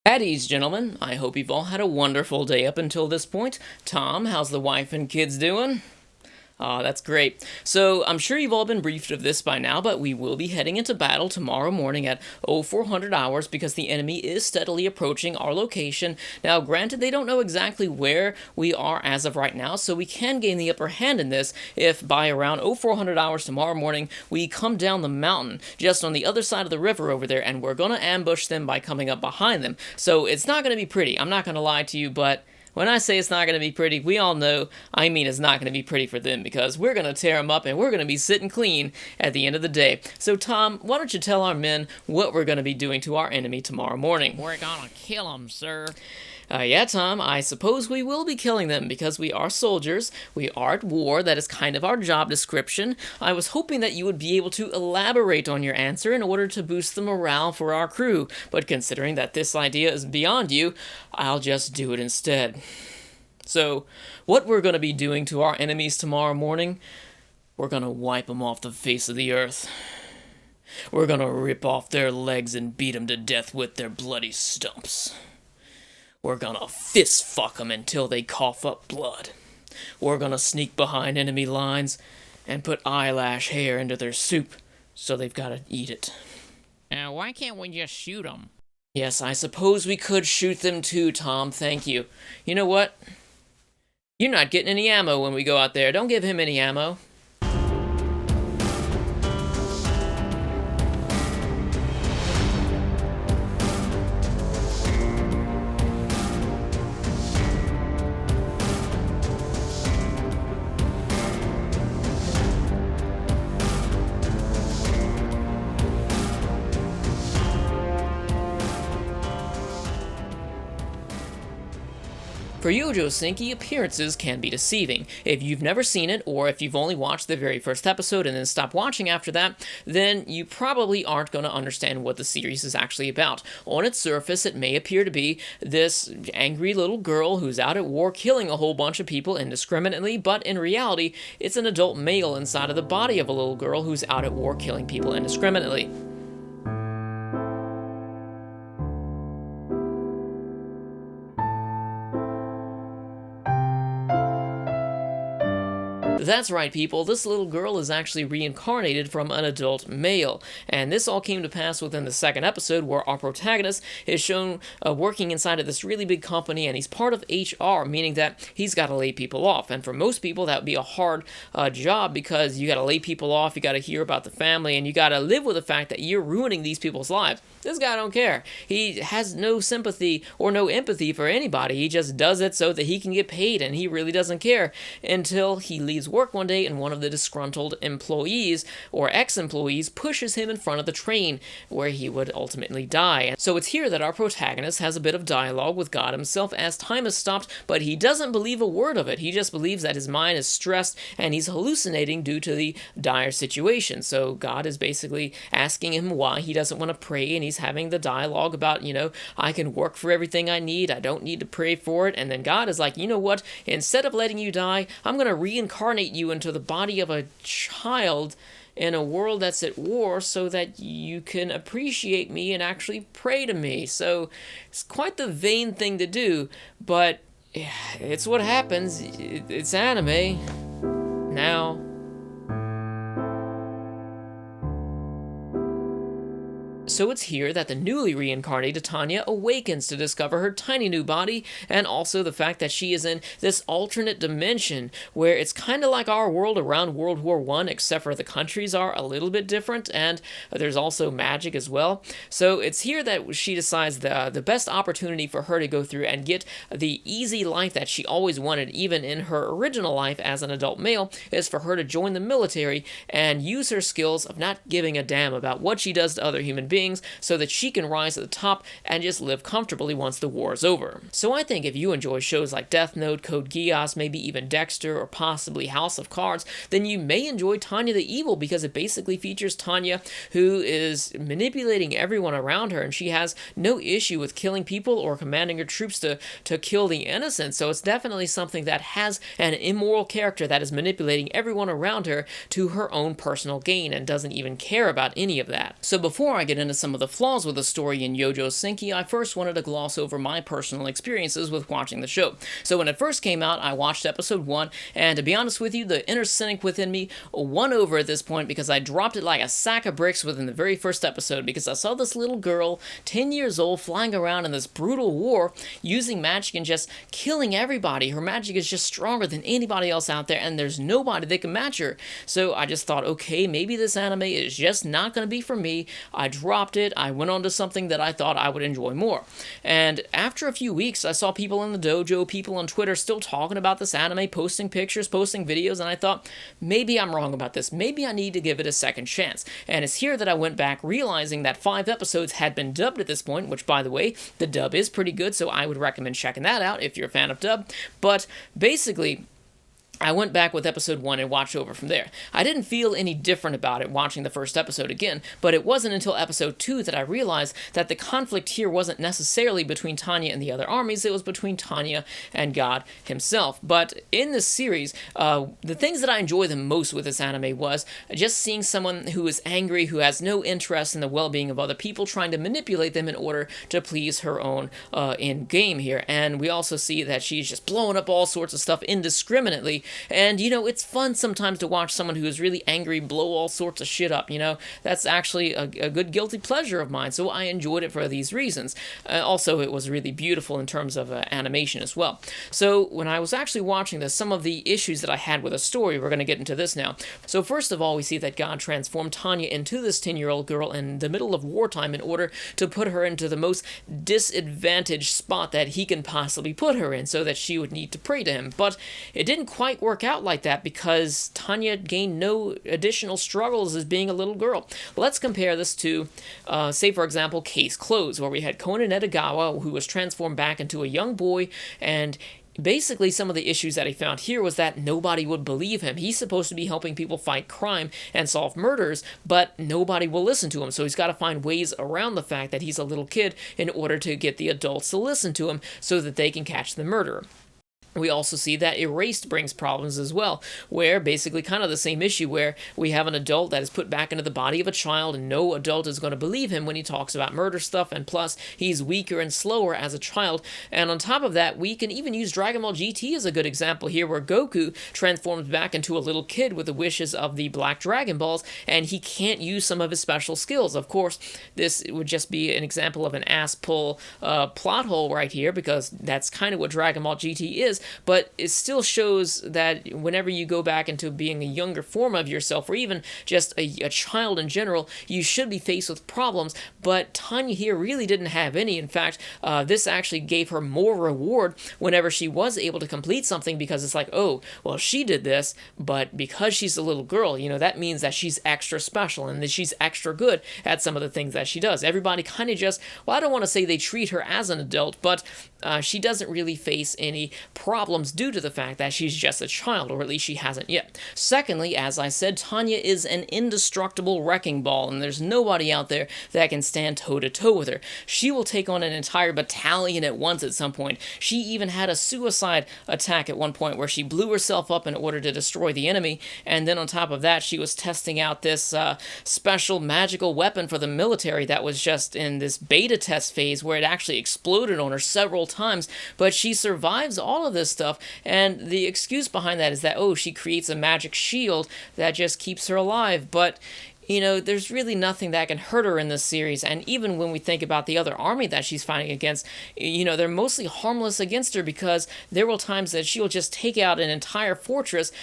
At ease, gentlemen. I hope you've all had a wonderful day up until this point. Tom, how's the wife and kids doing? Aw, that's great. So, I'm sure you've all been briefed of this by now, but we will be heading into battle tomorrow morning at 0400 hours because the enemy is steadily approaching our location. Now, granted, they don't know exactly where we are as of right now, so we can gain the upper hand in this if by around 0400 hours tomorrow morning we come down the mountain just on the other side of the river over there, and we're gonna ambush them by coming up behind them. So, it's not gonna be pretty. I'm not gonna lie to you, but when I say it's not going to be pretty, we all know I mean it's not going to be pretty for them because we're going to tear them up and we're going to be sitting clean at the end of the day. So, Tom, why don't you tell our men what we're going to be doing to our enemy tomorrow morning? We're gonna kill them, sir. Yeah, Tom, I suppose we will be killing them because we are soldiers. We are at war. That is kind of our job description. I was hoping that you would be able to elaborate on your answer in order to boost the morale for our crew, but considering that this idea is beyond you, I'll just do it instead. So, what we're going to be doing to our enemies tomorrow morning, we're going to wipe them off the face of the earth. We're going to rip off their legs and beat them to death with their bloody stumps. We're gonna fist fuck them until they cough up blood. We're gonna sneak behind enemy lines and put eyelash hair into their soup so they've gotta eat it. Why can't we just shoot them? Yes, I suppose we could shoot them too, Tom, thank you. You know what? You're not getting any ammo when we go out there. Don't give him any ammo. For Youjo Senki, appearances can be deceiving. If you've never seen it, or if you've only watched the very first episode and then stopped watching after that, then you probably aren't going to understand what the series is actually about. On its surface, it may appear to be this angry little girl who's out at war killing a whole bunch of people indiscriminately, but in reality, it's an adult male inside of the body of a little girl who's out at war killing people indiscriminately. That's right, people, this little girl is actually reincarnated from an adult male, and this all came to pass within the second episode where our protagonist is shown working inside of this really big company, and he's part of HR, meaning that he's got to lay people off, and for most people that would be a hard job because you got to lay people off, you got to hear about the family, and you got to live with the fact that you're ruining these people's lives. This guy don't care. He has no sympathy or no empathy for anybody. He just does it so that he can get paid, and he really doesn't care until he leaves work one day and one of the disgruntled employees or ex-employees pushes him in front of the train where he would ultimately die. So it's here that our protagonist has a bit of dialogue with God himself as time has stopped, but he doesn't believe a word of it. He just believes that his mind is stressed and he's hallucinating due to the dire situation. So God is basically asking him why he doesn't want to pray, and he's having the dialogue about, I can work for everything I need, I don't need to pray for it, and then God is like, you know what, instead of letting you die, I'm going to reincarnate you into the body of a child in a world that's at war so that you can appreciate me and actually pray to me. So it's quite the vain thing to do, but it's what happens. It's anime. Now. So it's here that the newly reincarnated Tanya awakens to discover her tiny new body, and also the fact that she is in this alternate dimension where it's kind of like our world around World War I, except for the countries are a little bit different, and there's also magic as well. So it's here that she decides the best opportunity for her to go through and get the easy life that she always wanted, even in her original life as an adult male, is for her to join the military and use her skills of not giving a damn about what she does to other human beings so that she can rise to the top and just live comfortably once the war is over. So I think if you enjoy shows like Death Note, Code Geass, maybe even Dexter, or possibly House of Cards, then you may enjoy Tanya the Evil because it basically features Tanya who is manipulating everyone around her, and she has no issue with killing people or commanding her troops to kill the innocent. So it's definitely something that has an immoral character that is manipulating everyone around her to her own personal gain and doesn't even care about any of that. So before I get into into some of the flaws with the story in Youjo Senki, I first wanted to gloss over my personal experiences with watching the show. So when it first came out, I watched episode 1, and to be honest with you, the inner cynic within me won over at this point because I dropped it like a sack of bricks within the very first episode, because I saw this little girl, 10 years old, flying around in this brutal war, using magic and just killing everybody. Her magic is just stronger than anybody else out there, and there's nobody that can match her. So I just thought, okay, maybe this anime is just not going to be for me. I dropped it. I went on to something that I thought I would enjoy more. And after a few weeks, I saw people in the dojo, people on Twitter still talking about this anime, posting pictures, posting videos, and I thought, maybe I'm wrong about this. Maybe I need to give it a second chance. And it's here that I went back, realizing that 5 episodes had been dubbed at this point, which, by the way, the dub is pretty good, so I would recommend checking that out if you're a fan of dub. But basically, I went back with episode 1 and watched over from there. I didn't feel any different about it watching the first episode again, but it wasn't until episode 2 that I realized that the conflict here wasn't necessarily between Tanya and the other armies, it was between Tanya and God himself. But in this series, the things that I enjoy the most with this anime was just seeing someone who is angry, who has no interest in the well-being of other people, trying to manipulate them in order to please her own in-game here. And we also see that she's just blowing up all sorts of stuff indiscriminately. And, you know, it's fun sometimes to watch someone who is really angry blow all sorts of shit up, you know? That's actually a good guilty pleasure of mine, so I enjoyed it for these reasons. Also, it was really beautiful in terms of animation as well. So, when I was actually watching this, some of the issues that I had with the story, we're going to get into this now. So, first of all, we see that God transformed Tanya into this 10-year-old girl in the middle of wartime in order to put her into the most disadvantaged spot that he can possibly put her in, so that she would need to pray to him. But it didn't quite work out like that because Tanya gained no additional struggles as being a little girl. Let's compare this to, say for example, Case Closed, where we had Conan Edogawa, who was transformed back into a young boy, and basically, some of the issues that he found here was that nobody would believe him. He's supposed to be helping people fight crime and solve murders, but nobody will listen to him. So he's got to find ways around the fact that he's a little kid in order to get the adults to listen to him so that they can catch the murderer. We also see that Erased brings problems as well, where basically kind of the same issue where we have an adult that is put back into the body of a child and no adult is going to believe him when he talks about murder stuff, and plus he's weaker and slower as a child. And on top of that, we can even use Dragon Ball GT as a good example here, where Goku transforms back into a little kid with the wishes of the Black Dragon Balls, and he can't use some of his special skills. Of course, this would just be an example of an ass-pull plot hole right here, because that's kind of what Dragon Ball GT is. But it still shows that whenever you go back into being a younger form of yourself, or even just a child in general, you should be faced with problems. But Tanya here really didn't have any. In fact, this actually gave her more reward whenever she was able to complete something, because it's like, oh, well, she did this, but because she's a little girl, you know, that means that she's extra special and that she's extra good at some of the things that she does. Everybody kind of just, well, I don't want to say they treat her as an adult, but she doesn't really face any problems due to the fact that she's just a child, or at least she hasn't yet. Secondly, as I said, Tanya is an indestructible wrecking ball, and there's nobody out there that can stand toe-to-toe with her. She will take on an entire battalion at once at some point. She even had a suicide attack at one point where she blew herself up in order to destroy the enemy, and then on top of that, she was testing out this special magical weapon for the military that was just in this beta test phase where it actually exploded on her several times, but she survives all of this stuff, and the excuse behind that is that, oh, she creates a magic shield that just keeps her alive. But you know, there's really nothing that can hurt her in this series, and even when we think about the other army that she's fighting against, you know, they're mostly harmless against her, because there will times that she'll just take out an entire fortress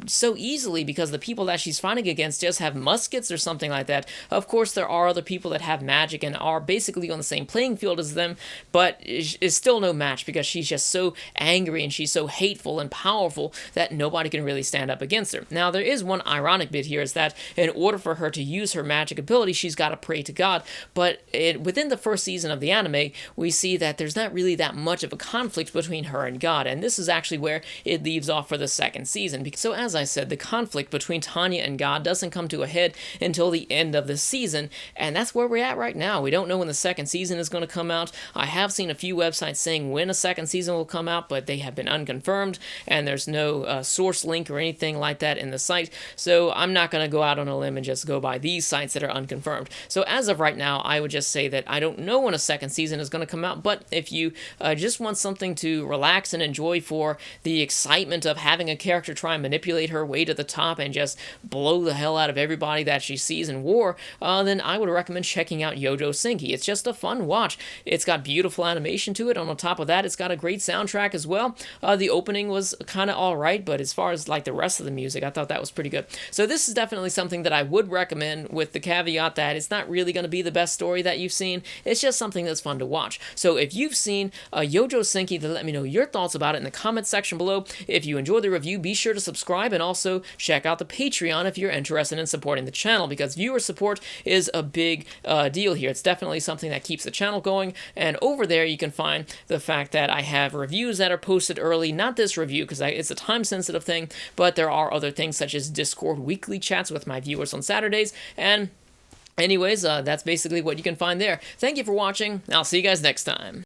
so easily because the people that she's fighting against just have muskets or something like that. Of course, there are other people that have magic and are basically on the same playing field as them, but is still no match because she's just so angry and she's so hateful and powerful that nobody can really stand up against her. Now, there is one ironic bit here, is that in order for her to use her magic ability, she's got to pray to God. But within the first season of the anime, we see that there's not really that much of a conflict between her and God, and this is actually where it leaves off for the second season. So as I said, the conflict between Tanya and God doesn't come to a head until the end of the season, and that's where we're at right now. We don't know when the second season is going to come out. I have seen a few websites saying when a second season will come out, but they have been unconfirmed, and there's no source link or anything like that in the site, so I'm not going to go out on a limb and just go by these sites that are unconfirmed. So as of right now, I would just say that I don't know when a second season is going to come out, but if you just want something to relax and enjoy for the excitement of having a character try and manipulate her way to the top and just blow the hell out of everybody that she sees in war, then I would recommend checking out Youjo Senki. It's just a fun watch. It's got beautiful animation to it. On top of that, it's got a great soundtrack as well. The opening was kind of alright, but as far as like the rest of the music, I thought that was pretty good. So this is definitely something that I would recommend, with the caveat that it's not really going to be the best story that you've seen. It's just something that's fun to watch. So if you've seen Youjo Senki, then let me know your thoughts about it in the comments section below. If you enjoyed the review, be sure to subscribe and also check out the Patreon if you're interested in supporting the channel, because viewer support is a big deal here. It's definitely something that keeps the channel going, and over there you can find the fact that I have reviews that are posted early. Not this review because it's a time-sensitive thing, but there are other things such as Discord weekly chats with my viewers on Saturdays, and anyways, that's basically what you can find there. Thank you for watching. I'll see you guys next time.